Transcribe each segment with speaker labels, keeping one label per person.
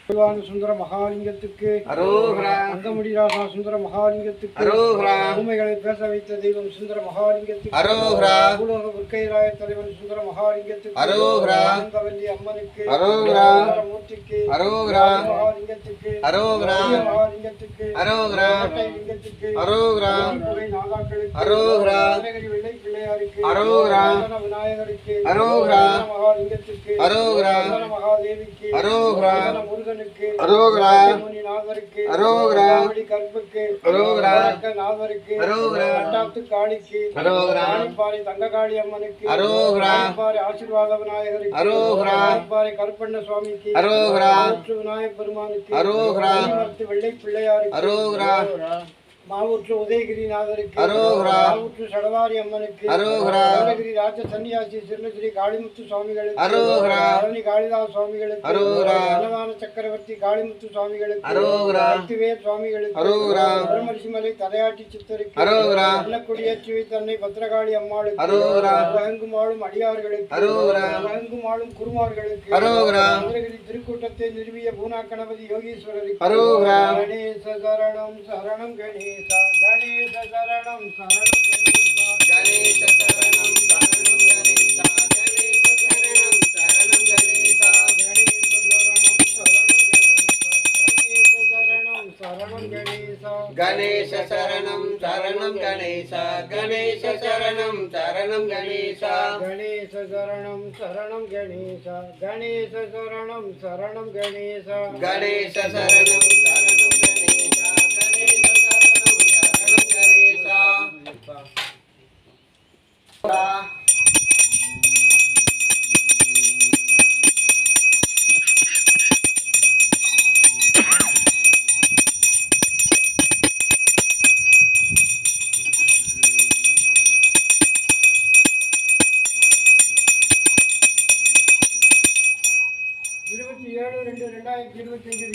Speaker 1: சுந்தர மகாலிங்கத்துக்கு
Speaker 2: அரோகரா.
Speaker 1: அங்கமுடிராசா சுந்தர மகாலிங்கத்துக்கு
Speaker 2: அரோகரா.
Speaker 1: ஊமைகளை பேச வைத்த தெய்வம் சுந்தர மகாலிங்கத்துக்கு
Speaker 2: அரோகரா.
Speaker 1: பூலோக விற்கைராய தலைவன் சுந்தர மகாலிங்கத்துக்கு
Speaker 2: அரோகரா.
Speaker 1: ஆனந்தவல்லி அம்மனுக்கு
Speaker 2: அரோகரா.
Speaker 1: மூர்த்திக்கு
Speaker 2: அரோகரா.
Speaker 1: மகாலிங்கத்துக்கு
Speaker 2: அரோகரா.
Speaker 1: மகாலிங்கத்துக்கு
Speaker 2: அரோகரா.
Speaker 1: லிங்கத்துக்கு
Speaker 2: அரோகரா.
Speaker 1: புகை நாகாக்களுக்கு
Speaker 2: அரோகரா.
Speaker 1: வெள்ளை பிள்ளையாருக்கு
Speaker 2: அரோகரா.
Speaker 1: விநாயகருக்கு
Speaker 2: அரோகரா.
Speaker 1: மகாலிங்கத்துக்கு
Speaker 2: அரோகரா.
Speaker 1: மகாதேவிக்கு
Speaker 2: அரோகரா.
Speaker 1: முருகனுக்கு
Speaker 2: அரோகரா.
Speaker 1: நாதருக்கு
Speaker 2: அரோகரா.
Speaker 1: கற்புக்கு
Speaker 2: அரோகரா.
Speaker 1: நாதருக்கு
Speaker 2: அரோகரா.
Speaker 1: அட்டாத்து காளிக்கு
Speaker 2: அரோகரா.
Speaker 1: பாரி தங்ககாளி அம்மனுக்கு
Speaker 2: அரோகரா.
Speaker 1: பாரி ஆசீர்வாத விநாயகருக்கு
Speaker 2: அரோகரா.
Speaker 1: பாரி கருப்பண்ண சுவாமிக்கு
Speaker 2: அரோகரா.
Speaker 1: விநாயகர் பெருமானுக்கு
Speaker 2: அரோகரா.
Speaker 1: வெள்ளை பிள்ளையாருக்கு
Speaker 2: அரோகரா.
Speaker 1: மாவூற்று உதயகிரிநாதருக்கு
Speaker 2: அரோகரா.
Speaker 1: மாவூற்று சடவாரி அம்மனுக்கு
Speaker 2: அரோகரா.
Speaker 1: நீலகிரி ராஜ சன்னியாசி சிறுநஸ்ரீ காளிமுத்து சுவாமிகளுக்கு
Speaker 2: அரோகரா.
Speaker 1: பழனி காளிதாஸ் சுவாமிகளுக்கு
Speaker 2: அரோகரா.
Speaker 1: அன்னதான சக்கரவர்த்தி காளிமுத்து சுவாமிகளுக்கு
Speaker 2: அரோகரா.
Speaker 1: சக்திவேல் சுவாமிகளுக்கு
Speaker 2: அரோகரா.
Speaker 1: பிரமரிசிமலை தலையாட்டி சித்தருக்கு
Speaker 2: அரோகரா.
Speaker 1: அன்னக்குடியேற்றி வைத்த அன்னை பத்திரகாளி அம்மாளுக்கு
Speaker 2: அரோகரா.
Speaker 1: வழங்குமாளும் அடியார்களுக்கு
Speaker 2: அரோகரா.
Speaker 1: வழங்குமாளும் குருமார்களுக்கு
Speaker 2: அரோகரா.
Speaker 1: மதுரகிரி திருக்கூட்டத்தை நிறுவிய பூனா கணபதி யோகீஸ்வரருக்கு
Speaker 2: அரோகரா.
Speaker 1: கணேச சரணம் சரணம் கணேச கணேச சரணம் சரணம்
Speaker 2: கணேச சரணம் சரணம் கணேசா. கணேச சரணம் சரணம் கணேசா.
Speaker 1: கணேச சரணம் சரணம் கணேச
Speaker 2: கணேச சரணம் சரணம் கணேசா.
Speaker 1: கணேச சரணம் சரணம் கணேச கணேச சரணம் சரணம் கணேச
Speaker 2: கணேச சரணம் சரணம் கணேசா. கணேச சரணம் சரணம் கணேசா.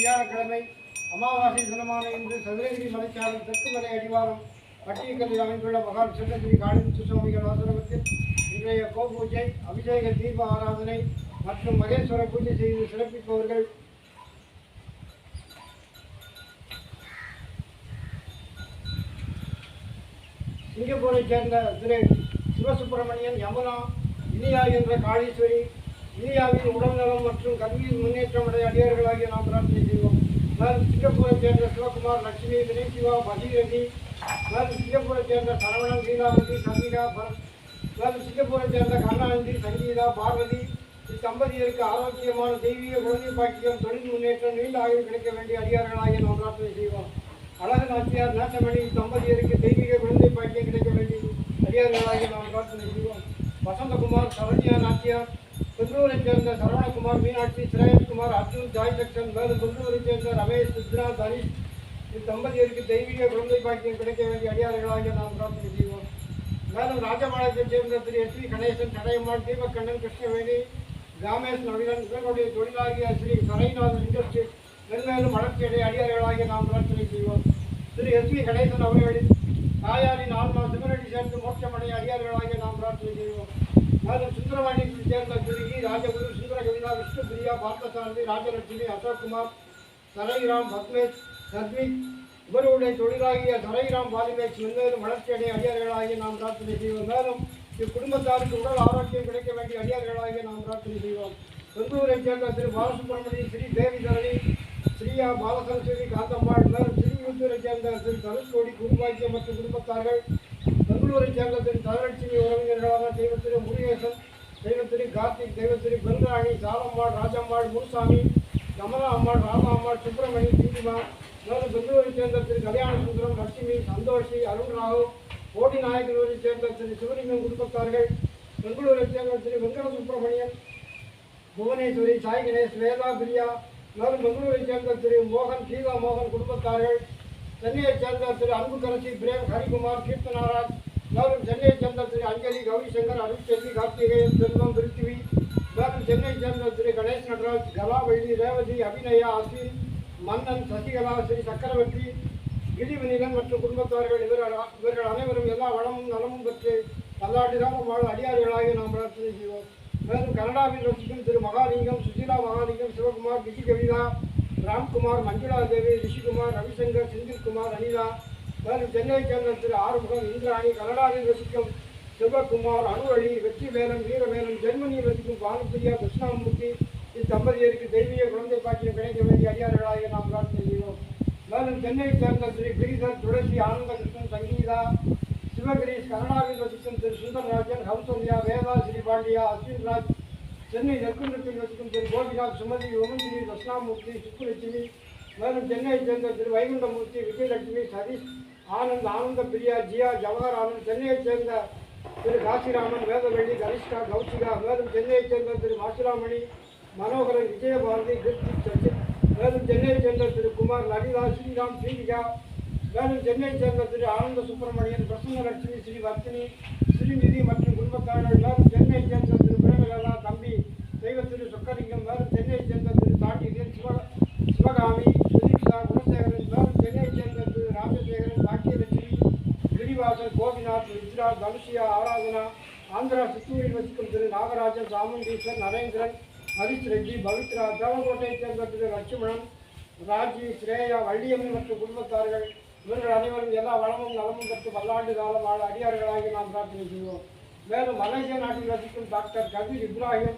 Speaker 1: வியாழக்கிழமை அமாவாசை தினமான இன்று சதுரகிரி மலைச்சாரல் தெற்கு மலை அடிவாரம் பட்டியக்கல்லில் அமைந்துள்ள மகான் சிவகிரி காளிமுத்து சுவாமிகள் ஆசிரமத்தில் இன்றைய கோபூஜை அபிஷேக தீப ஆராதனை மற்றும் மகேஸ்வர பூஜை செய்து சிறப்பிப்பவர்கள் சிங்கப்பூரைச் சேர்ந்த திரு சிவசுப்பிரமணியன் யமுனா இனியா என்ற காளீஸ்வரி இந்தியாவின் உடல்நலம் மற்றும் கல்வியில் முன்னேற்றமடைய அடியார்களாகிய நாம் பிரார்த்தனை செய்வோம். நான் சிங்கப்பூரைச் சேர்ந்த சிவகுமார் லட்சுமி வினய்சிவா பகீரதி நான் சிங்கப்பூரைச் சேர்ந்த சரவணன் லீலாவதி சங்கீதா நான் சிங்கப்பூரைச் சேர்ந்த கருணாநிதி சங்கீதா பார்வதி இத்தம்பதியருக்கு ஆரோக்கியமான தெய்வீக குழந்தை பாக்கியம் தொழில் முன்னேற்றம் நீண்ட ஆய்வு கிடைக்க வேண்டிய அடியார்களாகிய நாம் பிரார்த்தனை செய்வோம். அழகு நாச்சியார் நேசமணி இத்தம்பதியருக்கு தெய்வீக குழந்தை பாக்கியம் கிடைக்க வேண்டிய அடியார்களாகிய நாம் பிரார்த்தனை செய்வோம். வசந்தகுமார் சரண்யா நாச்சியார் பெங்களூரைச் சேர்ந்த சரவணகுமார் மீனாட்சி சிரேஷ்குமார் அர்ஜுன் ஜாய் ஜக்சன் மேலும் பெங்களூரைச் சேர்ந்த ரமேஷ் சித்ராத் ஹரிஷ் இத்தம்பதியருக்கு தெய்வீக குழந்தை பாக்கியம் கிடைக்க வேண்டிய அடியார்களாக நாம் பிரார்த்தனை செய்வோம். மேலும் ராஜபாளையத்தைச் சேர்ந்த திரு எஸ் வி கணேசன் கடையம்மாள் தீபக்கண்ணன் கிருஷ்ணவேணி காமேஷ் நவீனன் இவர்களுடைய தொழிலாகிய ஸ்ரீ சரைநாதன் இண்டஸ்ட்ரி மென்மேலும் வளர்ச்சியடைய அடியார்களாக நாம் பிரார்த்தனை செய்வோம். திரு எஸ் வி கணேசன் அவர்களின் தாயாரின் ஆன்மா சிவனடி சேர்ந்து மோட்சமடைய அடியார்களாக நாம் பிரார்த்தனை செய்வோம். மேலும் சுந்தரவாணியத்தைச் சேர்ந்த திரு இ ராஜகுரு சுந்தர கவிதா விஷ்ணுபிரியா பார்த்தசாரதி ராஜலட்சுமி அசோக்குமார் சரைராம் பத்மேஷ் சத்விக் இவர்களுடைய தொழிலாகிய சரைராம் பாலிமேஷ் மென்மேலும் வளர்ச்சியடைய அடியார்களாகிய நாம் பிரார்த்தனை செய்வோம். மேலும் இக்குடும்பத்தாருக்கு உடல் ஆரோக்கியம் கிடைக்க வேண்டிய அடியார்களாகிய நாம் பிரார்த்தனை செய்வோம். பெங்களூரைச் சேர்ந்த திரு பாலசுப்ரமணியன் ஸ்ரீ தேவி தரணி ஸ்ரீயா பாலசரஸ்வதி காந்தம்மாள் மேலும் திருவிழுத்தூரைச் சேர்ந்த திரு தனுஷ்கோடி குருபாக்கியம் மற்றும் குடும்பத்தார்கள் பெங்களூரைச் சேர்ந்த திரு தனலட்சுமி உறவினர்களான தெய்வத்திரு முருகேசன் தெய்வத்திரு கார்த்திக் தெய்வத்திரு பெருராணி சாலம்மாள் ராஜம்மாள் முருசாமி கமலா அம்மாள் ராமா அம்மாள் சுப்பிரமணி தீபிமா மேலும் பெங்களூரைச் சேர்ந்த திரு கல்யாண சுந்தரம் லட்சுமி சந்தோஷி அருண் ராகு கோடி நாயக்கனூரைச் சேர்ந்த திரு சிவலிங்கம் குடும்பத்தார்கள் பெங்களூரைச் சேர்ந்த திரு வெங்கட சுப்பிரமணியன் புவனேஸ்வரி சாய் கணேஷ் வேதா பிரியா மேலும் பெங்களூரைச் சேர்ந்த திரு மோகன் கீதா மோகன் குடும்பத்தார்கள் சென்னையைச் சேர்ந்த திரு அன்புக்கரசி பிரேம் ஹரிகுமார் கீர்த்தனாராஜ் மேலும் சென்னையைச் சேர்ந்த திரு அஞ்சலி கௌரிசங்கர் அருட்செல்வி கார்த்திகேயன் செல்வம் பிருத்திவி மேலும் சென்னையைச் சேர்ந்த திரு கணேஷ் நடராஜ் கலாவள்ளி ரேவதி அபிநயா அஸ்வின் மன்னன் சசிகலா ஸ்ரீ சக்கரவர்த்தி கிரிவினிலன் மற்றும் குடும்பத்தார்கள் இவர்கள் அனைவரும் எல்லா வளமும் நலமும் பெற்று பல்லாண்டுகாலம் வாழ அடியார்களாக நாம் பிரார்த்தனை செய்வோம். மேலும் கனடாவில் வசிக்கும் திரு மகாலிங்கம் சுசீலா மகாலிங்கம் சிவகுமார் கிஷி கவிதா ராம்குமார், மஞ்சுளா தேவி, ரிஷிகுமார், ரவிசங்கர், செந்தில்குமார், அனிதா. மேலும் சென்னையைச் சேர்ந்த திரு ஆறுமுகம், இந்திராணி, கனடாவில் வசிக்கும் சிவகுமார், அனுவழி, வெற்றிவேலன், வீரவேலன், ஜெர்மனியில் வசிக்கும் பானுப்பிரியா, கிருஷ்ணாமூர்த்தி இத்தம்பதியருக்கு தெய்வீக குழந்தை பாக்கியம் கிடைக்க வேண்டிய அடியார்களாக நாம் பிரார்த்தனை செய்வோம். மேலும் சென்னையைச் சேர்ந்த திரு கிரிதர், துளசி, ஆனந்தகிருஷ்ணன், சங்கீதா, சிவகிரீஷ், கனடாவில் வசிக்கும் திரு சுந்தரராஜன், கௌசல்யா, வேதா, ஸ்ரீபாண்டியா, அஸ்வின்ராஜ், சென்னை நெற்குன்றத்தில் வசிக்கும் திரு கோபிநாத், சுமதி, உமந்திரி, தட்சிணாமூர்த்தி, சுப்புலட்சுமி. மேலும் சென்னையைச் சேர்ந்த திரு வைகுண்டமூர்த்தி, விஜயலட்சுமி, சதீஷ், ஆனந்த், ஆனந்த பிரியா, ஜியா, ஜவஹர் ஆனந்த். சென்னையைச் சேர்ந்த திரு காசிராமன், வேதவள்ளி, கனிஷ்கா, கௌசிகா. மேலும் சென்னையைச் சேர்ந்த திரு மாசிலாமணி, மனோகரன், விஜயபாரதி, கிருத்தி, சச்சின். மேலும் சென்னையைச் சேர்ந்த திரு குமார், லலிதா, ஸ்ரீராம், ஸ்ரீவிகா. மேலும் சென்னையைச் சேர்ந்த திரு ஆனந்த சுப்பிரமணியன், பிரசன்னலட்சுமி, ஸ்ரீவர்த்தினி, ஸ்ரீநிதி மற்றும் குடும்பத்தார்கள். மேலும் சென்னையைச் சேர்ந்த திரு பிரேமலதா, தம்பி தெய்வ திரு சொக்கலிங்கம். மேலும் சென்னையைச் சேர்ந்த திரு தாட்டியன், சிவகாமி, சுதீக்ஷா, குணசேகரன். மேலும் சென்னையைச் சேர்ந்த திரு ராஜசேகரன், பாக்கியலட்சுமி, கிரிவாசன், கோபிநாத், விஜ்ரா, தனுஷியா, ஆராதனா. ஆந்திரா சித்தூரில் வசிக்கும் திரு நாகராஜன், சாமுண்டீஸ்வர், நரேந்திரன், ஹரிஷ் ரெட்டி, பவித்ரா. தேவகோட்டையைச் சேர்ந்த திரு லட்சுமணன், ராஜி, ஸ்ரேயா, வள்ளியம்மன் மற்றும் குடும்பத்தார்கள். இவர்கள் அனைவரும் எல்லா வளமும் நலமும் பெற்று பல்லாண்டு காலம் வாழ அடியார்களாகி நாம் பிரார்த்தனை செய்வோம். மேலும் மலேசிய நாட்டில் வசிக்கும் டாக்டர் கபீர் இப்ராஹிம்,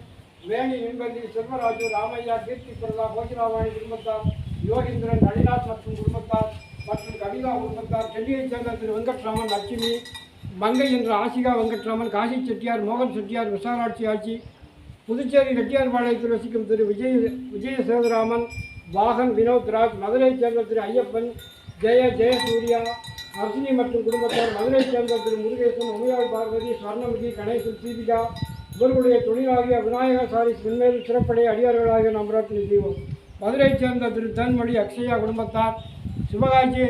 Speaker 1: வேணி, நிம்பதி, செல்வராஜு, ராமையா, கீர்த்தி பிரதா, கோகிராவாணி குடும்பத்தார், யோகேந்திரன், நளினாத் மற்றும் குடும்பத்தார் மற்றும் கவிதா குடும்பத்தார். சென்னையைச் சேர்ந்த திரு வெங்கட்ராமன், லட்சுமி, மங்கை என்ற ஆசிகா வெங்கட்ராமன், காசி செட்டியார், மோகன் செட்டியார், விசாலாட்சி ஆட்சி. புதுச்சேரி ரெட்டியார்பாளையத்தில் வசிக்கும் திரு விஜய சேதுராமன், வாகன், வினோத்ராஜ். மதுரையைச் சேர்ந்த திரு ஐயப்பன், ஜெயசூர்யா, அர்ஜுனி மற்றும் குடும்பத்தார். மதுரையைச் சேர்ந்த திரு முருகேசன், உமையாள் பார்வதி, ஸ்வர்ணமுகி, கணேசன், தீபிகா. இவர்களுடைய தொழிலாகிய விநாயகர் சாரீஸ் மென்மேலும் சிறப்படைய அடியார்களாக நாம் பிரார்த்தனை செய்வோம். மதுரையைச் சேர்ந்த திரு தன்மொழி, அக்ஷயா குடும்பத்தார். சிவகாசி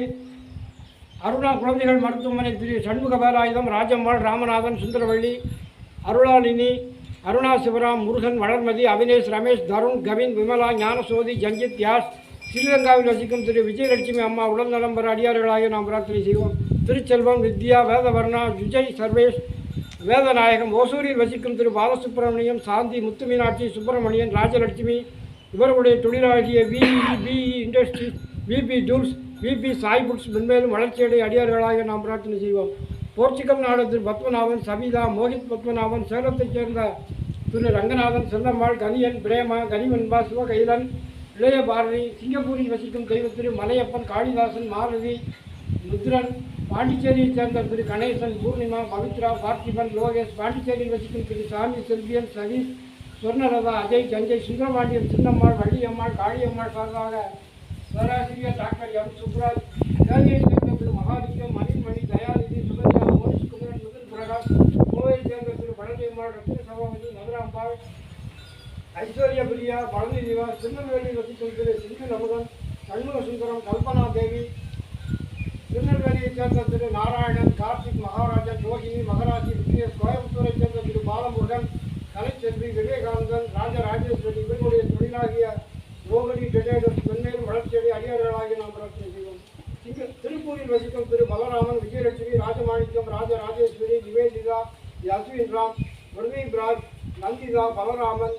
Speaker 1: அருணா குழந்தைகள் மருத்துவமனை திரு சண்முக வேலாயுதம், ராஜம்மாள், ராமநாதன், சுந்தரவள்ளி, அருளாளினி, அருணா, சிவராம், முருகன், வளர்மதி, அவினேஷ், ரமேஷ், தருண், கவின், விமலா, ஞானசோதி, ஜஞ்சித், யாஸ். ஸ்ரீலங்காவில் வசிக்கும் திரு விஜயலட்சுமி அம்மா உடல் நலம் பெற அடியார்களாக நாம் பிரார்த்தனை செய்வோம். திருச்செல்வம், வித்யா, வேதவர்ணா, விஜய், சர்வேஷ், வேதநாயகம். ஓசூரில் வசிக்கும் திரு பாலசுப்பிரமணியம், சாந்தி, முத்துமீனாட்சி, சுப்பிரமணியன், ராஜலட்சுமி. இவர்களுடைய தொழிலாகிய VP industries, VP tools, VP Sai foods மென்மேலும் வளர்ச்சியடைய அடியார்களாக நாம் பிரார்த்தனை செய்வோம். போர்ச்சுகல் நாடு திரு பத்மநாபன், சபிதா, மோகித் பத்மநாபன். சேலத்தைச் சேர்ந்த திரு ரங்கநாதன், செல்லம்மாள், கனியன், பிரேமா, கனிவன்பா, சிவகைலன், இளைய பாரதி. சிங்கப்பூரில் வசிக்கும் தெய்வ திரு மலையப்பன், காளிதாசன், மாருதி, ருத்ரன். பாண்டிச்சேரியைச் சேர்ந்த திரு கணேசன், பூர்ணிமா, பவித்ரா, பார்த்திபன், லோகேஷ். பாண்டிச்சேரியில் வசிக்கும் திரு சாமி, செல்வியன், சதீஷ், சொர்ணலதா, அஜய், சஞ்சய், சுந்தரபாண்டியன், சின்னம்மாள், வள்ளியம்மாள், காளியம்மாள் சார்பாக பேராசிரியர் டாக்டர் எம் சுப்ராஜ். தேனியைச் சேர்ந்த திரு மகாலிங்கம், மணிமணி, தயாநிதி, சுகன்யா, மோனிஷ் குமரன், முதல் பிரகாஷ். கோவையைச் சேர்ந்த திரு பழனியம்மாள், ரத்ன சபாபதி, மதுராம்பாள், ஐஸ்வர்யா பிரியா, பழனி நிவாஸ். திருநெல்வேலியில் வசிக்கும் திரு சிந்து அமுதன், சண்முக சுந்தரம், கல்பனா தேவி. திருநெல்வேலியைச் சேர்ந்த திரு நாராயணன், கார்த்திக், மகாராஜன், ரோஹிணி, மகராஜி, விக்னேஷ். கோயம்புத்தூரைச் சேர்ந்த திரு பாலமுருகன், கலைச்செல்வி, விவேகானந்தன், ராஜராஜேஸ்வரி. இவர்களுடைய தொழிலாகிய ரோகடி டெடேடர்ஸ் மென்மேலும் வளர்ச்சியடைய அடியார்களாக நாம் பிரார்த்தனை செய்வோம். திருப்பூரில் வசிக்கும் திரு பலராமன், விஜயலட்சுமி, ராஜமாணிக்கம், ராஜராஜேஸ்வரி, நிவேதிதா, அஸ்வின் ராம், பிரதீப் ராஜ், நந்திதா, பலராமன்,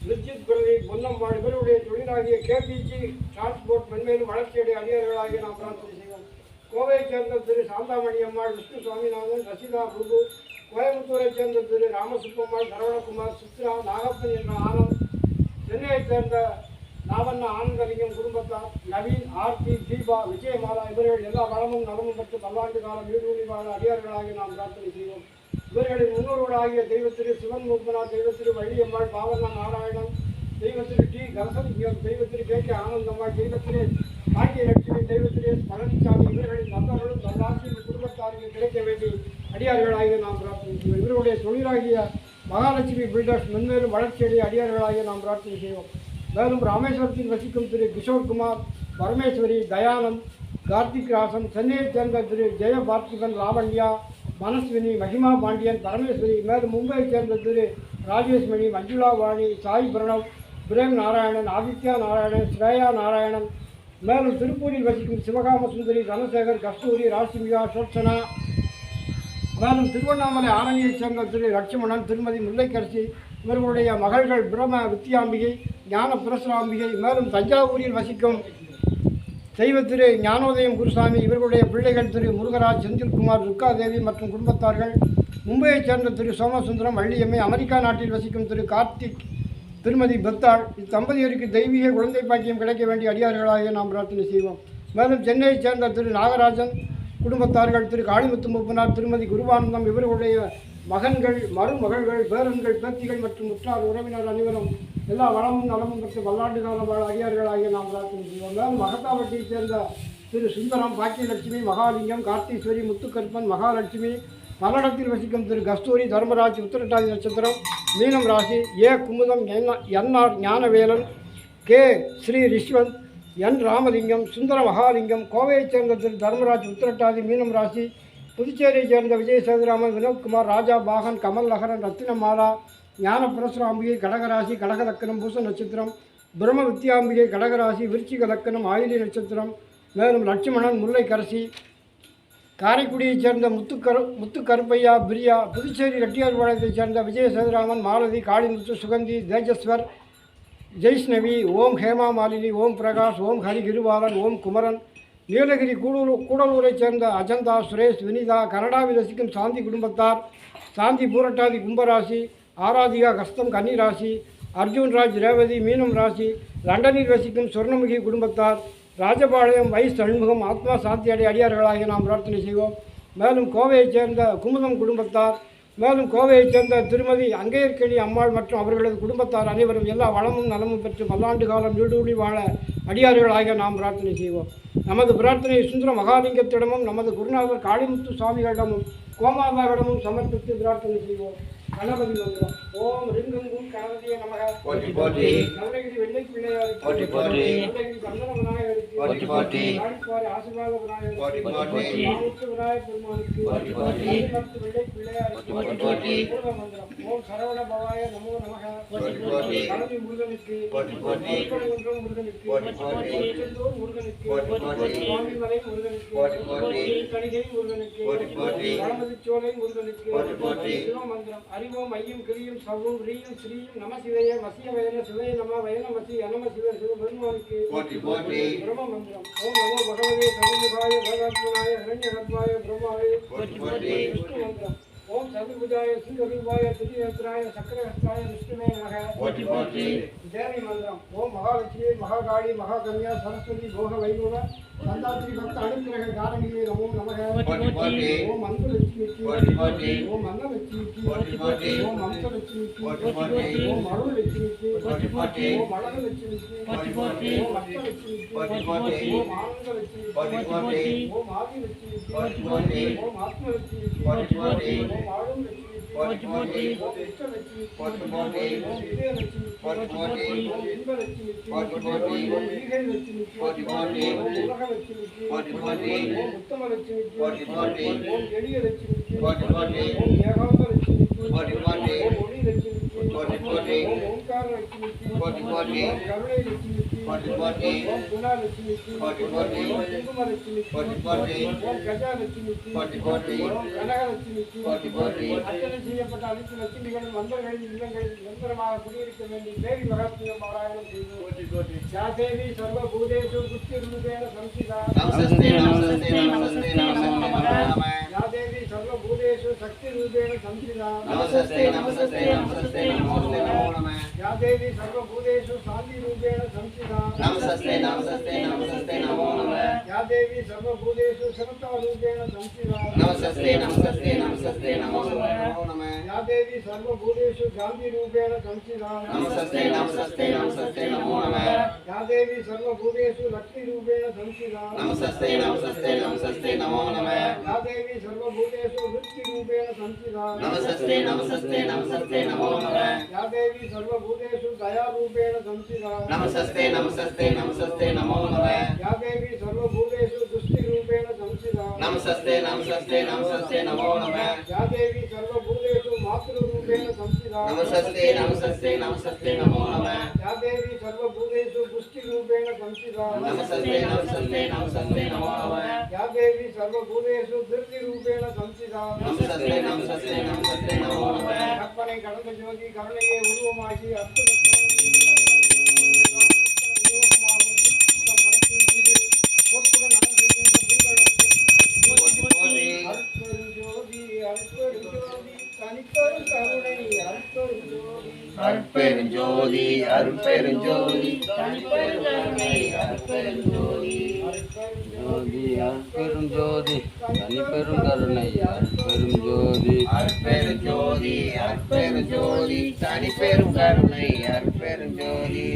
Speaker 1: ரிஜித் பிரதி, பொன்னம்மாள். இவருடைய தொழிலாகிய கேபிஜி டிரான்ஸ்போர்ட் மென்மேலும் வளர்ச்சியடைய அடியார்களாக நாம் பிரார்த்தனை செய்வோம். கோவையைச் சேர்ந்த திரு சாந்தாமணி அம்மாள், விஷ்ணு சுவாமிநாதன், ரசிதா பிரபு. கோயம்புத்தூரைச் சேர்ந்த திரு ராமசுப்பம்மாள், சரவணகுமார், சித்ரா, நாகப்பன் என்ற ஆனந்த். சென்னையைச் சேர்ந்த நாவண்ணா, ஆனந்தலிங்கம் குடும்பத்தார், நவீன், ஆர்த்தி, தீபா, விஜயமாலா. இவர்கள் எல்லா வளமும் நலமும் பெற்று பல்லாண்டு காலம் வீடு வாழ அடியார்களாக நாம் பிரார்த்தனை செய்வோம். இவர்களின் முன்னோர்களாகிய தெய்வ திரு சிவன் மூப்பனார், தெய்வ திரு வள்ளியம்மாள், பாவண்ணா நாராயணன், தெய்வ திரு டி கரசலிங்கம், தெய்வ திரு கே கே ஆனந்தம்மாள், தெய்வ திரு பாக்கியலட்சுமி, தெய்வ திரு பழனிசாமி. இவர்களின் நண்பர்களும் நல்லாசியும் குடும்பத்தாருக்கு கிடைக்க வேண்டி அடியார்களாக நாம் பிரார்த்தனை செய்வோம். இவர்களுடைய தொழிலாகிய மகாலட்சுமி பில்டர்ஸ் மென்மேலும் வளர்ச்சியடைய அடியார்களாக நாம் பிரார்த்தனை செய்வோம். மேலும் ராமேஸ்வரத்தில் வசிக்கும் திரு கிஷோர்குமார், பரமேஸ்வரி, தயானந்த், கார்த்திக் ராசன். சென்னையைச் சேர்ந்த திரு ஜெய பார்த்திபன், லாவண்யா, மனஸ்வினி, மகிமா பாண்டியன், பரமேஸ்வரி. மேலும் மும்பையைச் சேர்ந்த திரு ராஜேஷ்மணி, மஞ்சுளா வாணி, சாய் பிரணவ், பிரேம் நாராயணன், ஆதித்யா நாராயணன், ஸ்ரேயா நாராயணன். மேலும் திருப்பூரில் வசிக்கும் சிவகாம சுந்தரி, தனசேகர், கஸ்தூரி, ராசிமிகா, சோட்சனா. மேலும் திருவண்ணாமலை ஆரணியைச் சேர்ந்த திரு லட்சுமணன், திருமதி முல்லைக்கரசி. இவர்களுடைய மகள்கள் பிரம, வித்யாம்பிகை, ஞான பிரசுராம்பிகை, மேலும் தஞ்சாவூரில் வசிக்கும் தெய்வ திரு ஞானோதயம் குருசாமி, இவர்களுடைய பிள்ளைகள் திரு முருகராஜ், செந்தில்குமார், துர்காதேவி மற்றும் குடும்பத்தார்கள், மும்பையைச் சேர்ந்த திரு சோமசுந்தரம், வள்ளியம்மை, அமெரிக்கா நாட்டில் வசிக்கும் திரு கார்த்திக், திருமதி பெத்தாள், இத்தம்பதியருக்கு தெய்வீக குழந்தை பாக்கியம் கிடைக்க வேண்டிய அடியார்களாக நாம் பிரார்த்தனை செய்வோம். மேலும் சென்னையைச் சேர்ந்த திரு நாகராஜன் குடும்பத்தார்கள், திரு காளிமுத்து மூப்பனார், திருமதி குருவானந்தம், இவர்களுடைய மகன்கள், மருமகள்கள், பேரன்கள், பேத்திகள் மற்றும் உற்றார் உறவினர் அனைவரும் எல்லா வளமும் நலமும் பெற்று பல்லாண்டு காலம் வாழ அடியார்களாகிய நாம் பிரார்த்தனை செய்வோம். மேலும் மகத்தாவட்டியைச் சேர்ந்த திரு சுந்தரம், பாக்கியலட்சுமி, மகாலிங்கம், கார்த்தீஸ்வரி, முத்துக்கருப்பன், மகாலட்சுமி, பல்லடத்தில் வசிக்கும் திரு கஸ்தூரி, தர்மராஜ், உத்திரட்டாதி நட்சத்திரம், மீனம் ராசி, ஏ குமுதம், என்ஆர் ஞானவேலன், கே ஸ்ரீ ரிஷ்வந்த், என் ராமலிங்கம், சுந்தர மகாலிங்கம், கோவையைச் சேர்ந்த திரு தர்மராஜ், உத்திரட்டாதி மீனம் ராசி, புதுச்சேரியைச் சேர்ந்த விஜய் சேதுராமன், வினோத்குமார், ராஜா பாகன், கமல் நகரன், ரத்தினமாலா, ஞான பிரசுராம்பிகை, கடகராசி, கடக லக்கணம், பூச நட்சத்திரம், பிரம்ம வித்யாம்பிகை, கடகராசி, விருச்சிக லக்கணம், ஆயிலி நட்சத்திரம், மேலும் லட்சுமணன், முல்லைக்கரசி, காரைக்குடியைச் சேர்ந்த முத்துக்கருப்பையா, பிரியா, புதுச்சேரி ரெட்டியார்பாளையத்தைச் சேர்ந்த விஜய சேதுராமன், மாலதி, காளிமுத்து, சுகந்தி, தேஜஸ்வர், ஜெய்ஷ்ணவி, ஓம் ஹேமா மாலினி, ஓம் பிரகாஷ், ஓம் ஹரிகிருவாலன், ஓம் குமரன், நீலகிரி கூடலூரைச் சேர்ந்த அஜந்தா, சுரேஷ், வினிதா, கனடாவில் வசிக்கும் சாந்தி குடும்பத்தார், சாந்தி பூரட்டாதி கும்பராசி, ஆராதிகா கஸ்தம் கன்னிராசி, அர்ஜுன்ராஜ், ரேவதி மீனம் ராசி, லண்டனில் வசிக்கும் சொர்ணமுகி குடும்பத்தார், ராஜபாளையம் வை சண்முகம், ஆத்மா சாந்தியடை அடியார்களாக நாம் பிரார்த்தனை செய்வோம். மேலும் கோவையைச் சேர்ந்த குமுதம் குடும்பத்தார், மேலும் கோவையைச் சேர்ந்த திருமதி அங்கையர்கேணி அம்மாள் மற்றும் அவர்களது குடும்பத்தார் அனைவரும் எல்லா வளமும் நலமும் பெற்று பல்லாண்டு காலம் நீடூழி வாழ அடியார்களாக நாம் பிரார்த்தனை செய்வோம். நமது பிரார்த்தனையை சுந்தர மகாலிங்கத்திடமும் நமது குருநாதர் காளிமுத்து சுவாமிகளிடமும் கோமாதாவிடமும் சமர்ப்பித்து பிரார்த்தனை செய்வோம். கணபதி மந்திரம். ஓம் ரிங்கும் கணபதியே நமக. நவநகிரி வெள்ளை பிள்ளையாருக்கு, நவநகிரி சந்தன விநாயகருக்கு, காளிப்பாறை ஆசீர்வாத விநாயகருக்கு, மாமுத்து விநாயகர் பெருமானுக்கு, வெள்ளை பிள்ளையாருக்கு பூர்வ மந்திரம். ஓம் சரவண பவாய நமோ நமக. கணபதி முருகனுக்கு, திருப்பரங்குன்றம் முருகனுக்கு, திருச்செந்தூர் முருகனுக்கு, சுவாமிமலை முருகனுக்கு, கணிகை முருகனுக்கு, கணபதி சோலை முருகனுக்கு சிவமந்திரம். அறிவோம் ஐயும் கிரியும் சவ்வும் ரீயும் ஸ்ரீயும் நம சிவைய மசிய வயன சிவைய நம வயன மசி அனம சிவ சிவ பெருமானுக்கு பிரம்ம மந்திரம். ஓம் நமோ பகவதே சதுர்முகாய பகவத்மனாய ஹரண்யகத்வாய பிரம்மாவே விஷ்ணு மந்திரம். ஓம் சதுர்புஜாய சிங்கரூபாய திரிநேத்ராய சக்கரஹஸ்தாய விஷ்ணுவே நமக. தேவி மந்திரம். ஓம் மகாலட்சுமி, மகாகாளி, மகாகன்யா, சரஸ்வதி, போக வைகுண சந்தாத்ரி பக்த அனுக்கிரக காரணியே நமோ நமக. ஓம் அன்புலட்சுமிக்கு, ஓம் அன்னலட்சுமிக்கு, ஓம் அம்சலட்சுமிக்கு, ஓம் அருள்லட்சுமிக்கு, ஓம் அழகலட்சுமிக்கு, ஓம் அஷ்டலட்சுமிக்கு, ஓம் ஆனந்தலட்சுமிக்கு, ஓம் ஆதிலட்சுமிக்கு, ஓம் ஆத்மலட்சுமிக்கு, ஓம் ஆளும் லட்சுமிக்கு, ஓம் இஷ்டலட்சுமிக்கு, ஓம் இதயலட்சுமிக்கு, ஓம் இன்பலட்சுமிக்கு, ஓம் ஈகை லட்சுமிக்கு, ஓம் உலகலட்சுமிக்கு, ஓம் உத்தமலட்சுமிக்கு, ஓம் எளியலட்சுமிக்கு, ஓம் ஏகாந்தலட்சுமிக்கு, ஓம் ஒளிலட்சுமிக்கு, ஓம் ஓம்காரலட்சுமிக்கு, ஓம் கருணைலட்சுமிக்கு, ஓம் குணாலட்சுமிக்கு, ஓம் குங்குமலட்சுமிக்கு, ஓம் கஜாலட்சுமிக்கு, ஓம் கனகலட்சுமிக்கு, அர்ச்சனை செய்யப்பட்ட அனைத்து லட்சுமிகளும் வந்தர்களின் இல்லங்களில் நிரந்தரமாக குடியிருக்க வேண்டி தேவி மகாத்மியம் பாராயணம் செய்வோம். யாதேவி சர்வபூதேஷு புத்திரூபேண சம்சிதா, யாதேவி சர்வபூதேஷு சக்திரூபேண சம்சிதா, யாதேவி சர்வபூதேஷு சாந்திரூபேண சம்சிதா, யாதேவி சர்வபூதேஷு சமதாரூபேண சம்சிதா, யாதேவி சர்வபூதேஷு காந்திரூபேண சம்சிதா, யாதேவி சர்வபூதேஷு லக்ஷ்மிரூபேண சம்சிதா, யாதேவி சர்வபூதேஷு விருத்திரூபேண சம்சிதா, யாதேவி சர்வபூதேஷு தயாரூபேண சம்சிதா, யாதேவி சர்வபூதேஷு துஷ்டிரூபேண சம்சிதா, யாதேவி சர்வபூதேஷு மாத்ருரூபேண சம்சிதா, யாதேவி சர்வபூதேஷு புஷ்டிரூபேண சம்சிதா, யாதேவி சர்வபூதேஷு திருப்திரூபேண சம்சிதா, கற்பனை கடந்த ஜோதி கருணையே உருவமாகி அற்புத
Speaker 2: அருட்பெருஞ்சோதி தனிப்பெருங்கருணை அருட்பெருஞ்சோதி ஜோதி அருட்பெருஞ்சோதி தனிப்பெருங்கருணை அருட்பெருஞ்சோதி அருட்பெருஞ்சோதி அருட்பெருஞ்சோதி தனிப்பெருங்கருணை அருட்பெருஞ்சோதி